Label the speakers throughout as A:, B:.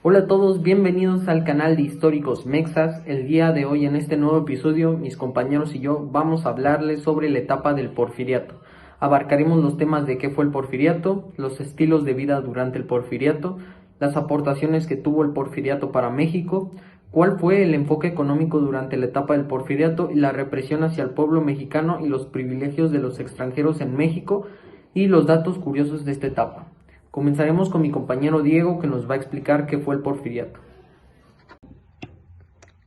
A: Hola a todos, bienvenidos al canal de Históricos Mexas. El día de hoy en este nuevo episodio, mis compañeros y yo vamos a hablarles sobre la etapa del Porfiriato. Abarcaremos los temas de qué fue el Porfiriato, los estilos de vida durante el Porfiriato, las aportaciones que tuvo el Porfiriato para México, cuál fue el enfoque económico durante la etapa del Porfiriato y la represión hacia el pueblo mexicano y los privilegios de los extranjeros en México y los datos curiosos de esta etapa. Comenzaremos con mi compañero Diego, que nos va a explicar qué fue el Porfiriato.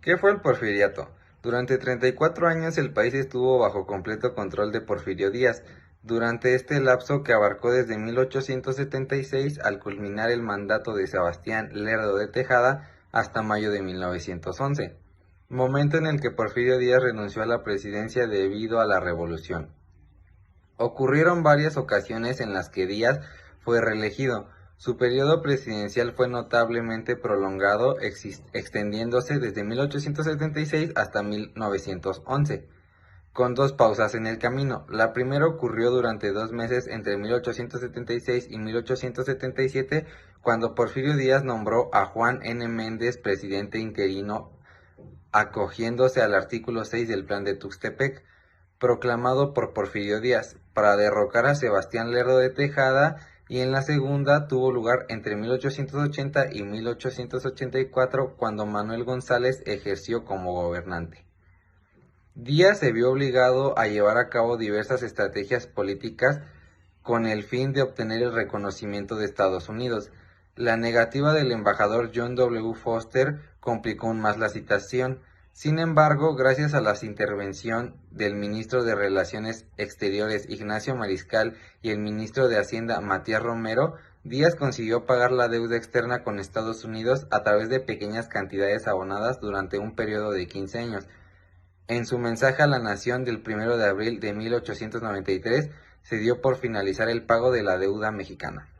B: ¿Qué fue el Porfiriato? Durante 34 años el país estuvo bajo completo control de Porfirio Díaz. Durante este lapso, que abarcó desde 1876 al culminar el mandato de Sebastián Lerdo de Tejada hasta mayo de 1911, momento en el que Porfirio Díaz renunció a la presidencia debido a la revolución. Ocurrieron varias ocasiones en las que Díaz fue reelegido. Su periodo presidencial fue notablemente prolongado, extendiéndose desde 1876 hasta 1911, con dos pausas en el camino. La primera ocurrió durante 2 meses entre 1876 y 1877, cuando Porfirio Díaz nombró a Juan N. Méndez presidente interino, acogiéndose al artículo 6 del Plan de Tuxtepec, proclamado por Porfirio Díaz, para derrocar a Sebastián Lerdo de Tejada, y en la segunda tuvo lugar entre 1880 y 1884, cuando Manuel González ejerció como gobernante. Díaz se vio obligado a llevar a cabo diversas estrategias políticas con el fin de obtener el reconocimiento de Estados Unidos. La negativa del embajador John W. Foster complicó aún más la situación. Sin embargo, gracias a la intervención del ministro de Relaciones Exteriores Ignacio Mariscal y el ministro de Hacienda Matías Romero, Díaz consiguió pagar la deuda externa con Estados Unidos a través de pequeñas cantidades abonadas durante un periodo de 15 años. En su mensaje a la nación del 1 de abril de 1893, se dio por finalizar el pago de la deuda mexicana.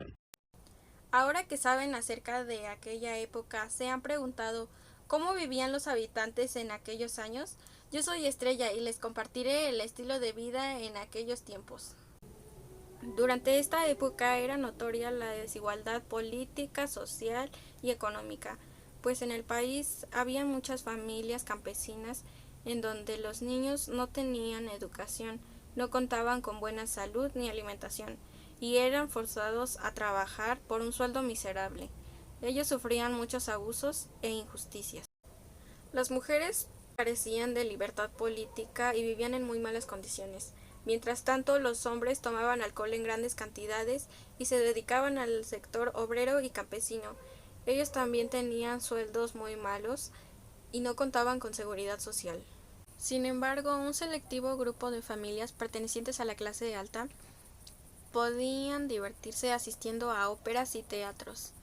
C: Ahora que saben acerca de aquella época, ¿se han preguntado cómo vivían los habitantes en aquellos años? Yo soy Estrella y les compartiré el estilo de vida en aquellos tiempos. Durante esta época era notoria la desigualdad política, social y económica, pues en el país había muchas familias campesinas en donde los niños no tenían educación, no contaban con buena salud ni alimentación, y eran forzados a trabajar por un sueldo miserable. Ellos sufrían muchos abusos e injusticias. Las mujeres carecían de libertad política y vivían en muy malas condiciones. Mientras tanto, los hombres tomaban alcohol en grandes cantidades y se dedicaban al sector obrero y campesino. Ellos también tenían sueldos muy malos y no contaban con seguridad social. Sin embargo, un selectivo grupo de familias pertenecientes a la clase alta podían divertirse asistiendo a óperas y teatros.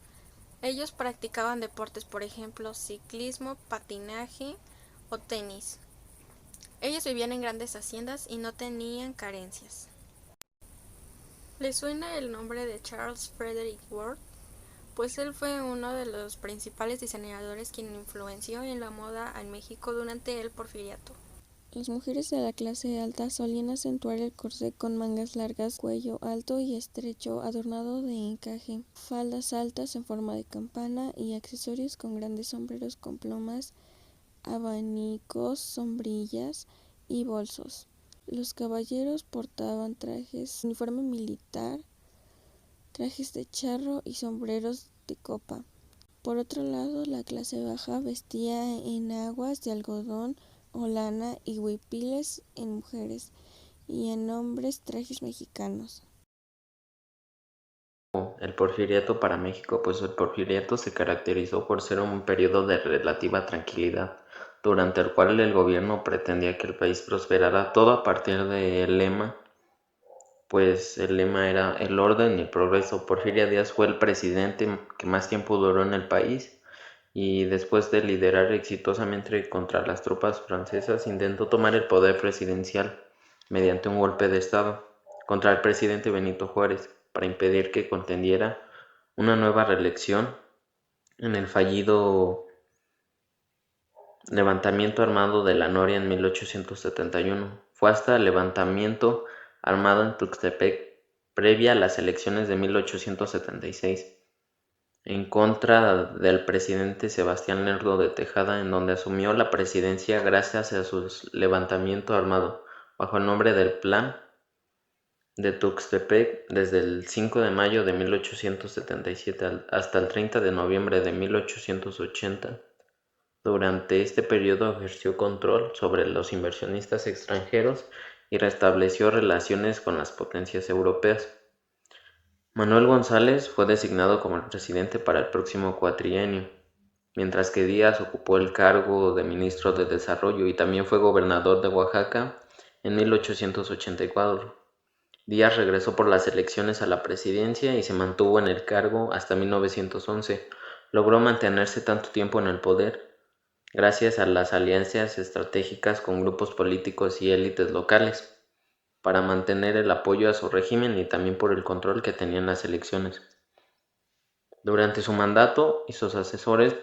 C: Ellos practicaban deportes, por ejemplo, ciclismo, patinaje o tenis. Ellos vivían en grandes haciendas y no tenían carencias. ¿Les suena el nombre de Charles Frederick Worth? Pues él fue uno de los principales diseñadores quien influenció en la moda en México durante el Porfiriato.
D: Las mujeres de la clase alta solían acentuar el corsé con mangas largas, cuello alto y estrecho, adornado de encaje, faldas altas en forma de campana y accesorios con grandes sombreros con plumas, abanicos, sombrillas y bolsos. Los caballeros portaban trajes, uniforme militar, trajes de charro y sombreros de copa. Por otro lado, la clase baja vestía enaguas de algodón o lana y huipiles en mujeres, y en hombres trajes mexicanos.
E: El Porfiriato para México, pues el Porfiriato se caracterizó por ser un periodo de relativa tranquilidad, durante el cual el gobierno pretendía que el país prosperara, todo a partir del lema, pues el lema era el orden y el progreso. Porfirio Díaz fue el presidente que más tiempo duró en el país, y después de liderar exitosamente contra las tropas francesas, intentó tomar el poder presidencial mediante un golpe de estado contra el presidente Benito Juárez para impedir que contendiera una nueva reelección en el fallido levantamiento armado de la Noria en 1871. Fue hasta el levantamiento armado en Tuxtepec previa a las elecciones de 1876 en contra del presidente Sebastián Lerdo de Tejada, en donde asumió la presidencia gracias a su levantamiento armado, bajo el nombre del Plan de Tuxtepec, desde el 5 de mayo de 1877 hasta el 30 de noviembre de 1880. Durante este periodo ejerció control sobre los inversionistas extranjeros y restableció relaciones con las potencias europeas. Manuel González fue designado como el presidente para el próximo cuatrienio, mientras que Díaz ocupó el cargo de ministro de Desarrollo y también fue gobernador de Oaxaca en 1884. Díaz regresó por las elecciones a la presidencia y se mantuvo en el cargo hasta 1911. Logró mantenerse tanto tiempo en el poder gracias a las alianzas estratégicas con grupos políticos y élites locales, para mantener el apoyo a su régimen y también por el control que tenían las elecciones. Durante su mandato y sus asesores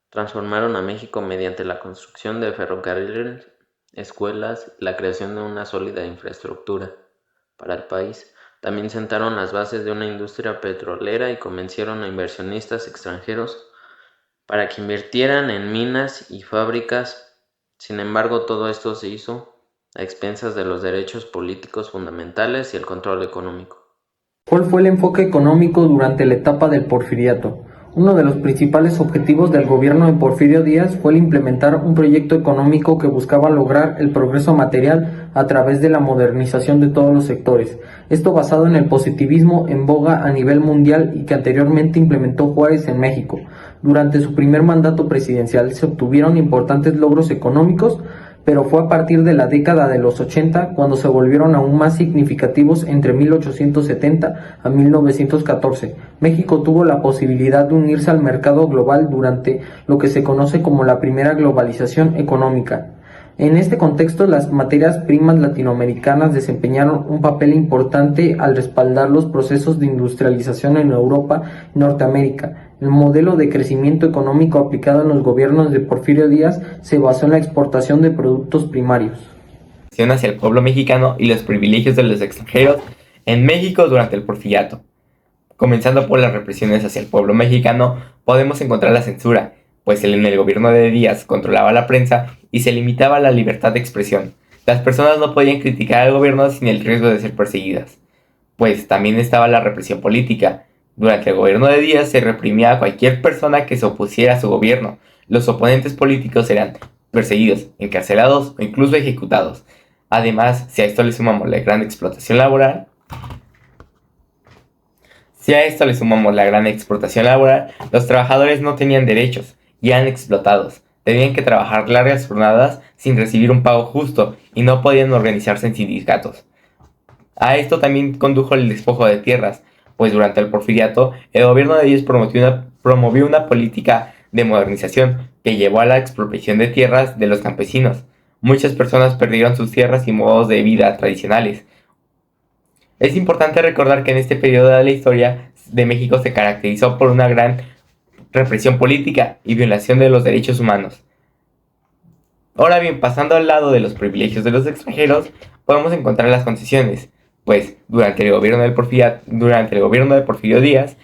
E: transformaron a México mediante la construcción de ferrocarriles, escuelas y la creación de una sólida infraestructura para el país. También sentaron las bases de una industria petrolera y convencieron a inversionistas extranjeros para que invirtieran en minas y fábricas. Sin embargo, todo esto se hizo a expensas de los derechos políticos fundamentales y el control económico.
A: ¿Cuál fue el enfoque económico durante la etapa del Porfiriato? Uno de los principales objetivos del gobierno de Porfirio Díaz fue el implementar un proyecto económico que buscaba lograr el progreso material a través de la modernización de todos los sectores. Esto basado en el positivismo en boga a nivel mundial y que anteriormente implementó Juárez en México. Durante su primer mandato presidencial se obtuvieron importantes logros económicos, pero fue a partir de la década de los 80 cuando se volvieron aún más significativos entre 1870 a 1914. México tuvo la posibilidad de unirse al mercado global durante lo que se conoce como la primera globalización económica. En este contexto, las materias primas latinoamericanas desempeñaron un papel importante al respaldar los procesos de industrialización en Europa y Norteamérica. El modelo de crecimiento económico aplicado en los gobiernos de Porfirio Díaz se basó en la exportación de productos primarios.
F: Hacia el pueblo mexicano y los privilegios de los extranjeros en México durante el Porfiriato. Comenzando por las represiones hacia el pueblo mexicano, podemos encontrar la censura, pues en el gobierno de Díaz controlaba la prensa y se limitaba la libertad de expresión. Las personas no podían criticar al gobierno sin el riesgo de ser perseguidas. Pues también estaba la represión política. Durante el gobierno de Díaz se reprimía a cualquier persona que se opusiera a su gobierno. Los oponentes políticos eran perseguidos, encarcelados o incluso ejecutados. Además, si a esto le sumamos la gran explotación laboral, los trabajadores no tenían derechos y eran explotados. Tenían que trabajar largas jornadas sin recibir un pago justo y no podían organizarse en sindicatos. A esto también condujo el despojo de tierras, pues durante el Porfiriato el gobierno de Díaz promovió una política de modernización que llevó a la expropiación de tierras de los campesinos. Muchas personas perdieron sus tierras y modos de vida tradicionales. Es importante recordar que en este periodo de la historia de México se caracterizó por una gran represión política y violación de los derechos humanos. Ahora bien, pasando al lado de los privilegios de los extranjeros, podemos encontrar las concesiones, pues durante el gobierno de Porfirio Díaz,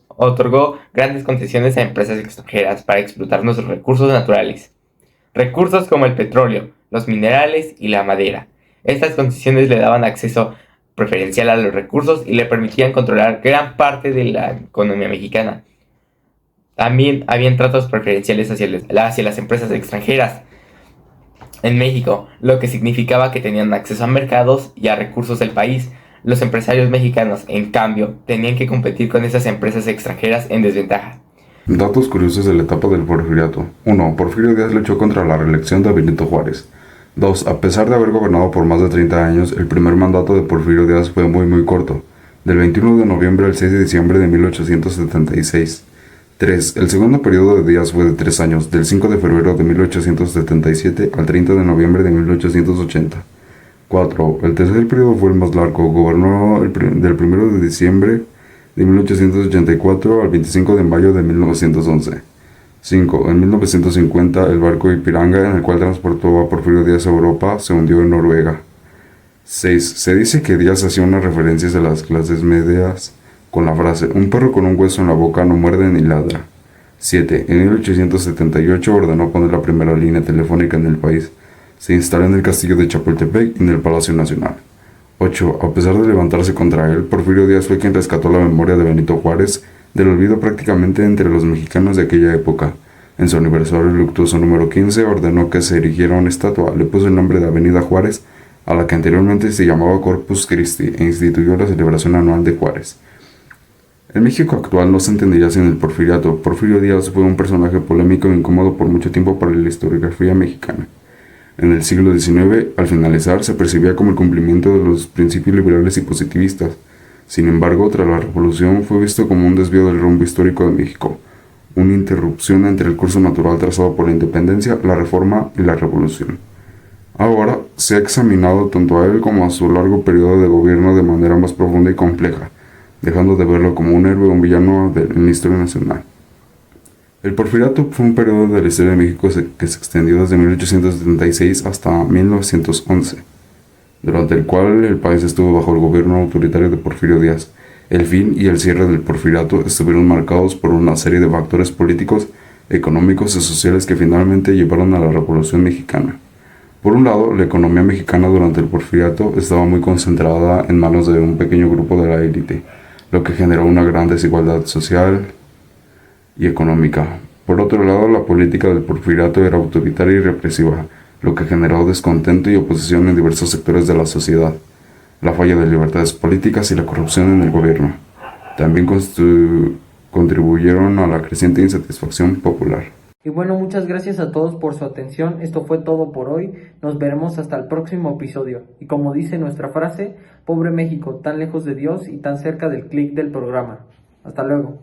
F: otorgó grandes concesiones a empresas extranjeras para explotar nuestros recursos naturales. Recursos como el petróleo, los minerales y la madera. Estas concesiones le daban acceso preferencial a los recursos y le permitían controlar gran parte de la economía mexicana. También habían tratos preferenciales hacia las empresas extranjeras en México, lo que significaba que tenían acceso a mercados y a recursos del país. Los empresarios mexicanos, en cambio, tenían que competir con esas empresas extranjeras en desventaja.
G: Datos curiosos de la etapa del Porfiriato. 1. Porfirio Díaz luchó contra la reelección de Benito Juárez. 2. A pesar de haber gobernado por más de 30 años, el primer mandato de Porfirio Díaz fue muy corto, del 21 de noviembre al 6 de diciembre de 1876. 3. El segundo periodo de Díaz fue de 3 años, del 5 de febrero de 1877 al 30 de noviembre de 1880. 4. El tercer periodo fue el más largo, gobernó del 1 de diciembre de 1884 al 25 de mayo de 1911. 5. En 1950, el barco Ipiranga, en el cual transportó a Porfirio Díaz a Europa, se hundió en Noruega. 6. Se dice que Díaz hacía unas referencias a las clases medias con la frase "un perro con un hueso en la boca no muerde ni ladra". 7. En 1878 ordenó poner la primera línea telefónica en el país. Se instaló en el castillo de Chapultepec y en el Palacio Nacional. 8. A pesar de levantarse contra él, Porfirio Díaz fue quien rescató la memoria de Benito Juárez del olvido prácticamente entre los mexicanos de aquella época. En su aniversario luctuoso número 15 ordenó que se erigiera una estatua, le puso el nombre de Avenida Juárez, a la que anteriormente se llamaba Corpus Christi, e instituyó la celebración anual de Juárez. El México actual no se entendería sin el porfiriato. Porfirio Díaz fue un personaje polémico e incómodo por mucho tiempo para la historiografía mexicana. En el siglo XIX, al finalizar, se percibía como el cumplimiento de los principios liberales y positivistas. Sin embargo, tras la Revolución fue visto como un desvío del rumbo histórico de México, una interrupción entre el curso natural trazado por la independencia, la reforma y la revolución. Ahora se ha examinado tanto a él como a su largo periodo de gobierno de manera más profunda y compleja, dejando de verlo como un héroe o un villano en la historia nacional. El porfiriato fue un periodo de la historia de México que se extendió desde 1876 hasta 1911, durante el cual el país estuvo bajo el gobierno autoritario de Porfirio Díaz. El fin y el cierre del porfiriato estuvieron marcados por una serie de factores políticos, económicos y sociales que finalmente llevaron a la Revolución Mexicana. Por un lado, la economía mexicana durante el porfiriato estaba muy concentrada en manos de un pequeño grupo de la élite, lo que generó una gran desigualdad social y económica. Por otro lado, la política del porfiriato era autoritaria y represiva, lo que generó descontento y oposición en diversos sectores de la sociedad. La falla de libertades políticas y la corrupción en el gobierno también contribuyeron a la creciente insatisfacción popular.
A: Y bueno, muchas gracias a todos por su atención. Esto fue todo por hoy. Nos veremos hasta el próximo episodio. Y como dice nuestra frase, pobre México, tan lejos de Dios y tan cerca del clic del programa. Hasta luego.